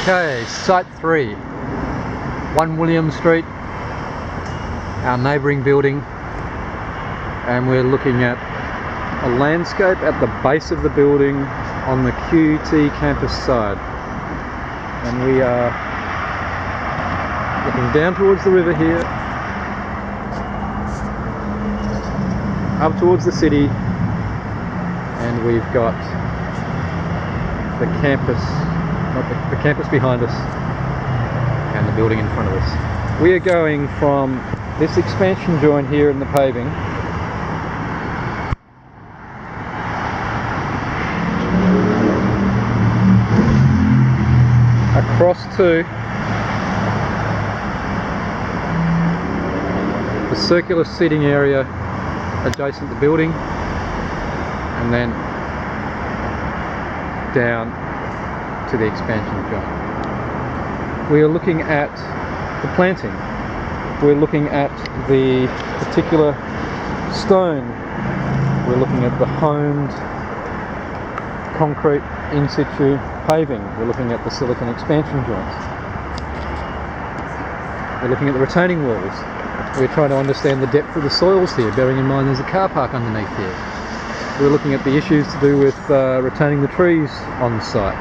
Okay, Site 3, 1 William Street, our neighbouring building, and we're looking at a landscape at the base of the building on the QT campus side. And we are looking down towards the river here, up towards the city, and we've got the campus, the campus behind us and the building in front of us. We are going from this expansion joint here in the paving across to the circular seating area adjacent to the building, and then down to the expansion joint. We are looking at the planting. We're looking at the particular stone. We're looking at the honed concrete in situ paving. We're looking at the silicon expansion joints. We're looking at the retaining walls. We're trying to understand the depth of the soils here, bearing in mind there's a car park underneath here. We're looking at the issues to do with retaining the trees on site.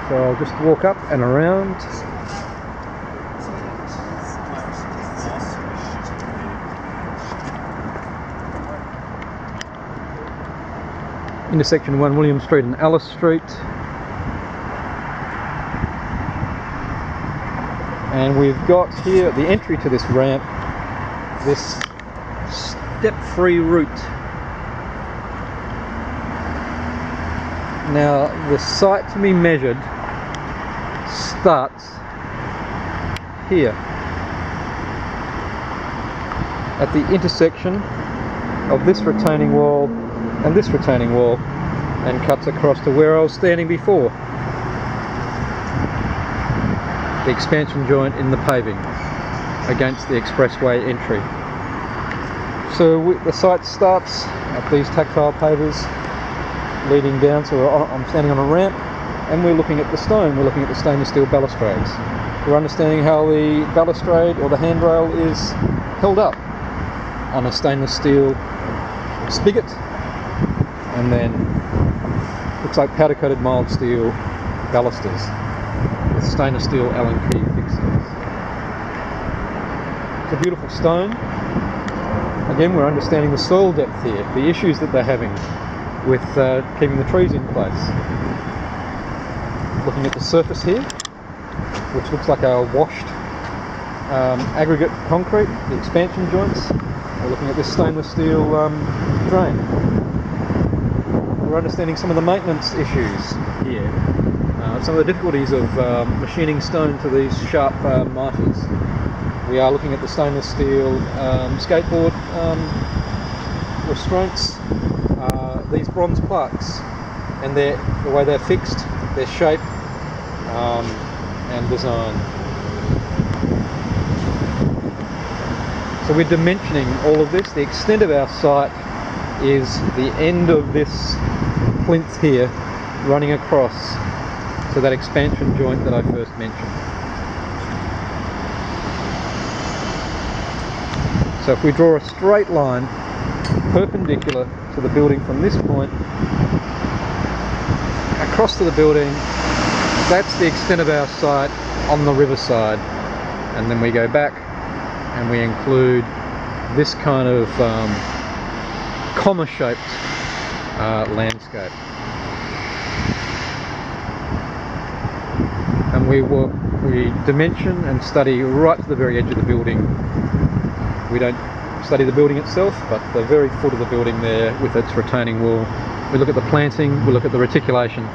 So I'll just walk up and around. Intersection 1 William Street and Alice Street. And we've got here at the entry to this ramp this step-free route. Now the site to be measured starts here at the intersection of this retaining wall and this retaining wall, and cuts across to where I was standing before, the expansion joint in the paving against the expressway entry. So the site starts at these tactile pavers leading down, so I'm standing on a ramp and we're looking at the stone, we're looking at the stainless steel balustrades. We're understanding how the balustrade or the handrail is held up on a stainless steel spigot, and then looks like powder coated mild steel balusters with stainless steel Allen key fixings. It's a beautiful stone. Again, we're understanding the soil depth here, the issues that they're having with keeping the trees in place. Looking at the surface here, which looks like a washed aggregate concrete, the expansion joints. We're looking at this stainless steel drain. We're understanding some of the maintenance issues here, some of the difficulties of machining stone to these sharp mortars. We are looking at the stainless steel skateboard restraints, these bronze plaques, and the way they're fixed, their shape and design. So we're dimensioning all of this. The extent of our site is the end of this plinth here running across to that expansion joint that I first mentioned. So if we draw a straight line perpendicular to the building from this point across to the building, that's the extent of our site on the riverside. And then we go back and we include this kind of comma-shaped landscape. And we dimension and study right to the very edge of the building. We don't study the building itself, but the very foot of the building there with its retaining wall. We look at the planting, we look at the reticulation.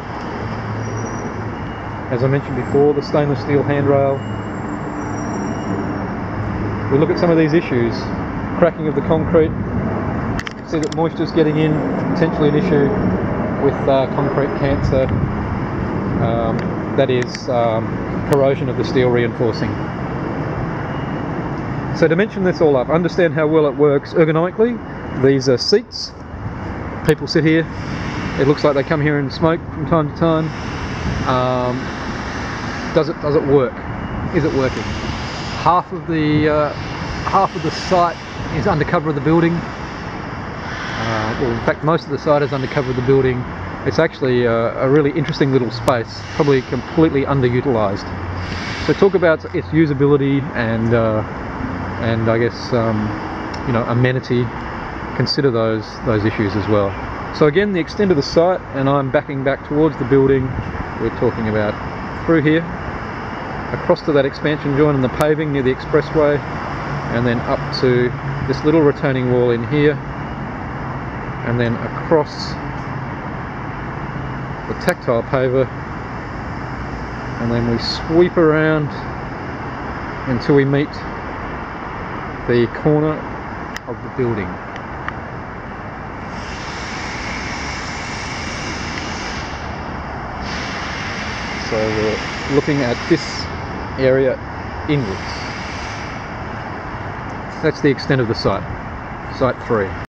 As I mentioned before, the stainless steel handrail. We look at some of these issues. Cracking of the concrete. You can see that moisture's getting in, potentially an issue with concrete cancer. That is corrosion of the steel reinforcing. So to mention this all up, understand how well it works ergonomically. These are seats People sit here. It looks like they come here and smoke from time to time. Does it work? Is it working? Half of the site is under cover of the building. Well, in fact, most of the site is under cover of the building. It's actually a really interesting little space, probably completely underutilized. So talk about its usability and I guess you know, amenity. Consider those issues as well. So again, the extent of the site, and I'm backing back towards the building. We're talking about through here, across to that expansion joint in the paving near the expressway, and then up to this little retaining wall in here, and then across the tactile paver, and then we sweep around until we meet the corner of the building. So we're looking at this area inwards. That's the extent of the site, Site 3.